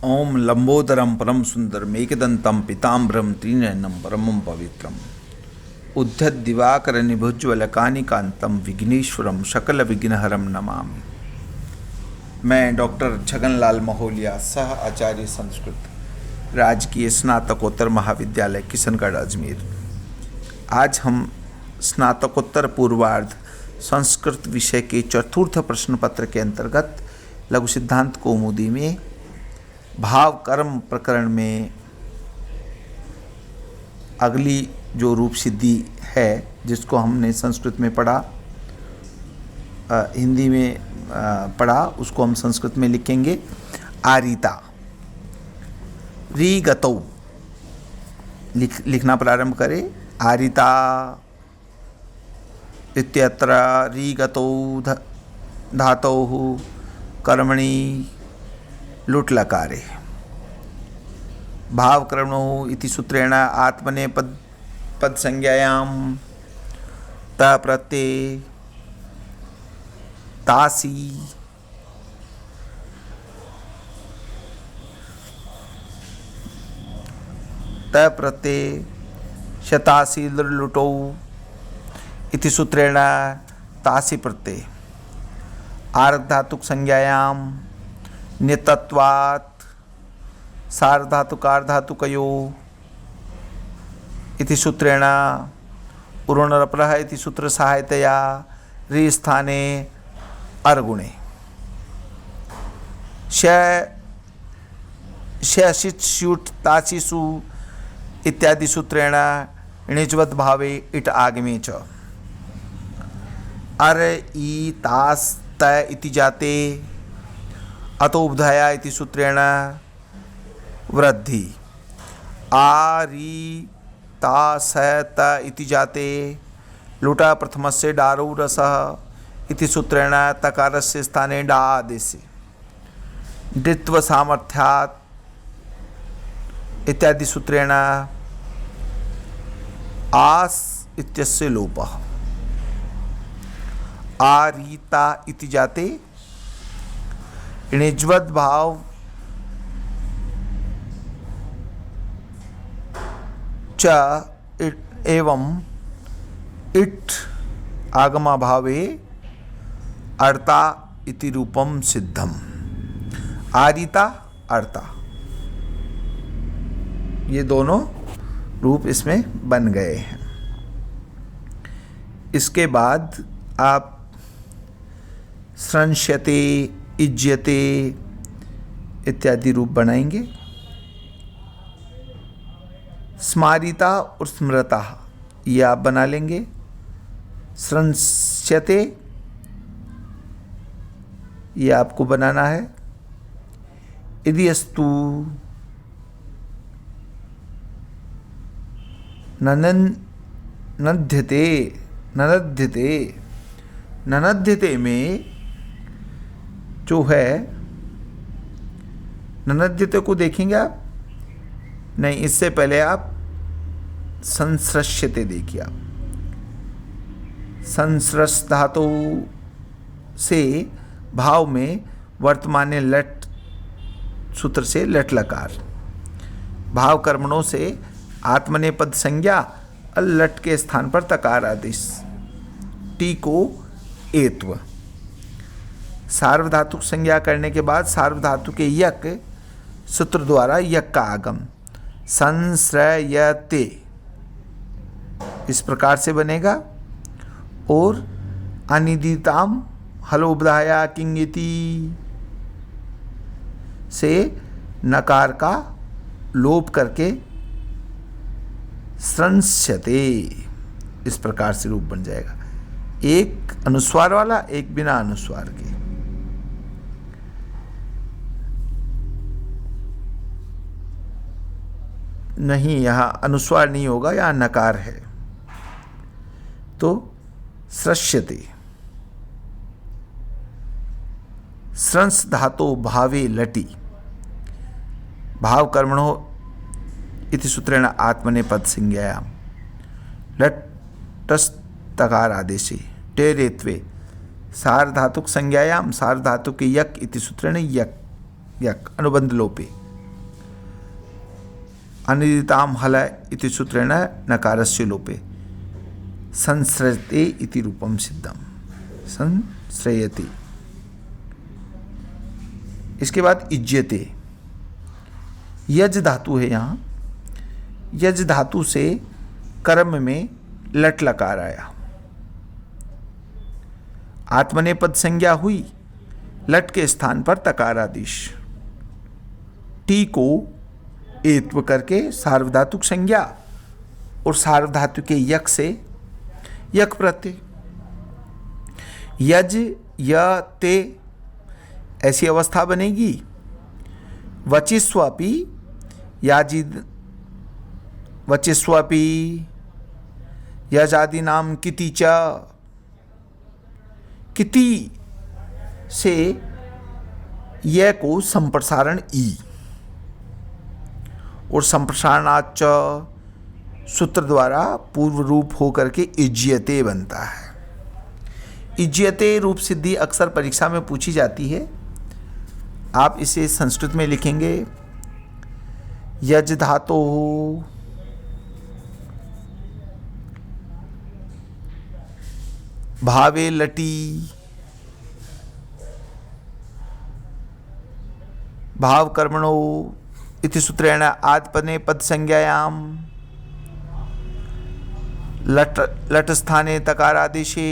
ओम लंबोदरम परम सुंदरम एकदंतम पीताम्बरम त्रिनयनम परमं पवित्रम उद्धत दिवाकर निभुज्वल कानिकांतम विघ्नेश्वरम सकल विघ्नहरम नमामि। मैं डॉक्टर छगनलाल महोलिया, सह आचार्य संस्कृत, राजकीय स्नातकोत्तर महाविद्यालय किशनगढ़ अजमेर। आज हम स्नातकोत्तर पूर्वार्ध संस्कृत विषय के चतुर्थ प्रश्न पत्र के अंतर्गत लघु सिद्धांत कौमुदी में भाव कर्म प्रकरण में अगली जो रूप सिद्धि है, जिसको हमने संस्कृत में पढ़ा, हिंदी में पढ़ा, उसको हम संस्कृत में लिखेंगे। आरिता री गतौ लिखना प्रारंभ करें। आरिता इत्यत्र री गतौ धातोः कर्मणि लुट् लकारे भाव कर्मणो इति सूत्रेण आत्मने पद संज्ञायां त प्रत्यय तासी त प्रत्यय शतासी लुटौ इति सूत्रेण तासी प्रत्यय आर्धातुक संज्ञायां नितत्वात् सार्वधातुकार्धातुकयो इति सूत्रेण उरुणरपरः इति सूत्र सहायतया रि स्थाने अर्गुणे शिट स्यूट तासीसु इत्यादि सूत्रेण णिज्वद् भावे इट आगमे च अर ई तास त इति जाते अतोबधाया इति सूत्रेण वृद्धि आरी ता स त इति जाते लुटा प्रथमस्य डारौ रसः इति सूत्रेण तकारस्य स्थाने डा आदेशे द्वित्व सामर्थ्यात् इत्यादि सूत्रेण आस इत्यस्य लोपः आरीता इति जाते णिज्वद् भाव च एवं इट आगमा भावे अर्ता इति रूपम सिद्धम। आरिता अर्ता, ये दोनों रूप इसमें बन गए हैं। इसके बाद आप संश्यते, इज्यते इत्यादि रूप बनाएंगे। स्मारिता और स्मृता ये आप बना लेंगे। संश्यते ये आपको बनाना है। यदि अस्तु ननध्यते, ननध्यते, ननध्यते में जो है, ननध्यते को देखेंगे आप? नहीं, इससे पहले आप संस्रश्यते देखिए। आप संस्रस धातु से भाव में वर्तमान लट सूत्र से लट लकार, भाव कर्मणों से आत्मनेपद संज्ञा लट के स्थान पर तकार आदेश, टी को एत्व, सार्वधातुक संज्ञा करने के बाद सार्वधातु के यक सूत्र द्वारा यक का आगम संश्रयते इस प्रकार से बनेगा। और अनिदिताम हलोबधाया किंगिति से नकार का लोप करके संश्यते इस प्रकार से रूप बन जाएगा। एक अनुस्वार वाला, एक बिना अनुस्वार के। नहीं, यहाँ अनुस्वार नहीं होगा, यहाँ नकार है। तो सृश्यते, स्रंस धातो भावे लटी, भाव कर्मणो इति सूत्रेण आत्मनेपद संज्ञायां लटस्तकार आदेशे टेरेत्वे सार्वधातुक संज्ञायां सार्वधातुके यक इति सूत्रेण यक यक अनुबंध लोपे अनिदिताम हल इति सूत्रेण नकारस्य लोपे संश्रयते इति रूपम सिद्धम। संश्रयते। इसके बाद इज्यते। यज धातु है यहाँ। यज धातु से कर्म में लट लकार आया। आत्मनेपद संज्ञा हुई, लट के स्थान पर तकारादेश। टी को एत्व करके सार्वधातुक संज्ञा और सार्वधातु के यक से यक प्रत्यय। यज य ते ऐसी अवस्था बनेगी। वचिस्वापि याजिद वचिस्वापि यजादि नाम किति च। किति से य को संप्रसारण ई और संप्रसारणाच सूत्र द्वारा पूर्व रूप होकर के इज्यते बनता है। इज्यते रूप सिद्धि अक्सर परीक्षा में पूछी जाती है। आप इसे संस्कृत में लिखेंगे यज धातो भावे लटी भाव कर्मणो इति सूत्रेण आत्मने पद संज्ञायाम लट स्थाने तकारादेशे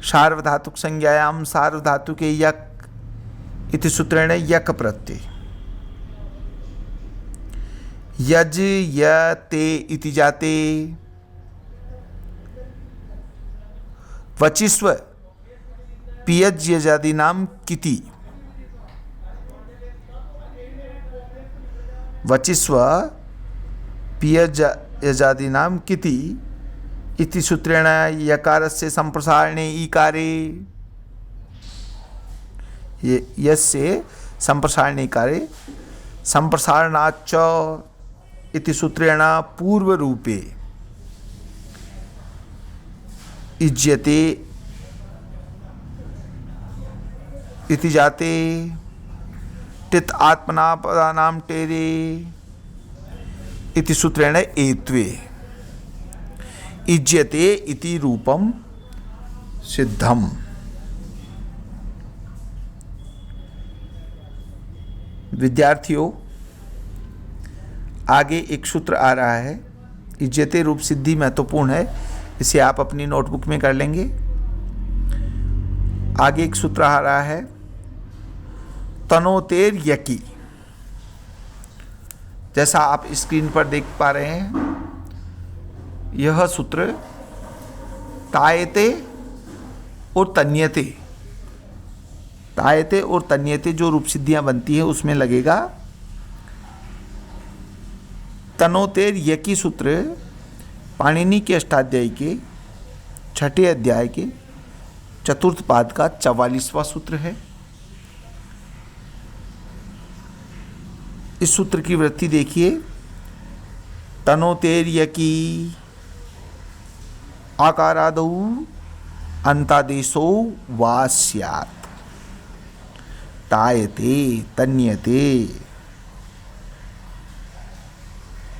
सार्वधातुक संज्ञायाम सार्वधातुके यक इति सूत्रेण यक प्रत्यय। यज य ते इति जाते। वचिस्व पियज यजादि नाम किति। वचिस्व पियज यजादि नाम किति इति सूत्रेण यकारस्य संप्रसारणे ईकारे। यस्य संप्रसारणे ईकारे संप्रसारणाच्च इति सूत्रेण पूर्व रूपे इज्यते इति जाते। टित आत्मना पदानाम टेरे इति सूत्रेण एत्वे इज्यते इति रूपम सिद्धम। विद्यार्थियों, आगे एक सूत्र आ रहा है। इज्यते रूप सिद्धि महत्वपूर्ण है, इसे आप अपनी नोटबुक में कर लेंगे। आगे एक सूत्र आ रहा है तनोतेर यकी। जैसा आप स्क्रीन पर देख पा रहे हैं, यह सूत्र तायते और तन्यते, तायते और तन्यते जो रूप सिद्धियां बनती है उसमें लगेगा। तनोतेर यकी सूत्र पाणिनि के अष्टाध्यायी के छठे अध्याय के चतुर्थ पाद का 44वां सूत्र है। इस सूत्र की वृत्ति देखिए। तनोतेर यकी आकारादौ अंतादेशो वा स्यात्। तायते तन्यते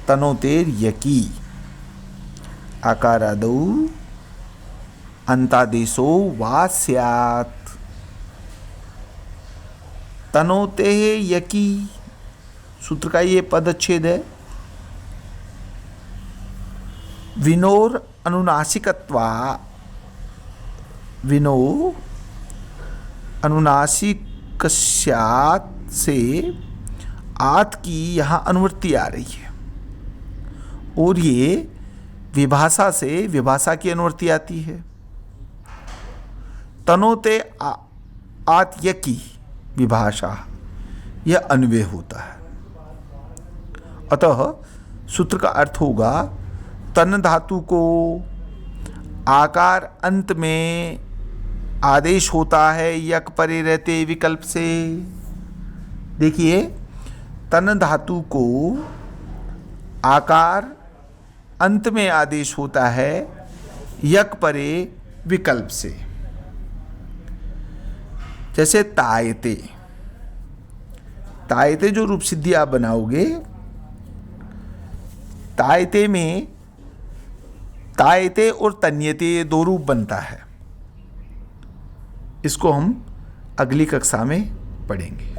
तनोतेर यकी आकारादौ अंतादेशो वा स्यात्। तनोते यकी सूत्र का ये पदच्छेद है। विनोर अनुनासिकत्वा, विनो अनुनासिकस्यात् से आत की यहाँ अनुवृत्ति आ रही है और ये विभाषा से विभाषा की अनुवृत्ति आती है। तनोते आत यकी विभाषा, यह अन्वय होता है। अतः सूत्र का अर्थ होगा तन धातु को आकार अंत में आदेश होता है यक परे रहते विकल्प से। देखिए, तन धातु को आकार अंत में आदेश होता है यक परे विकल्प से। जैसे तायते, तायते जो रूप सिद्धि आप बनाओगे तायते में तायते और तन्यते ये दो रूप बनता है। इसको हम अगली कक्षा में पढ़ेंगे।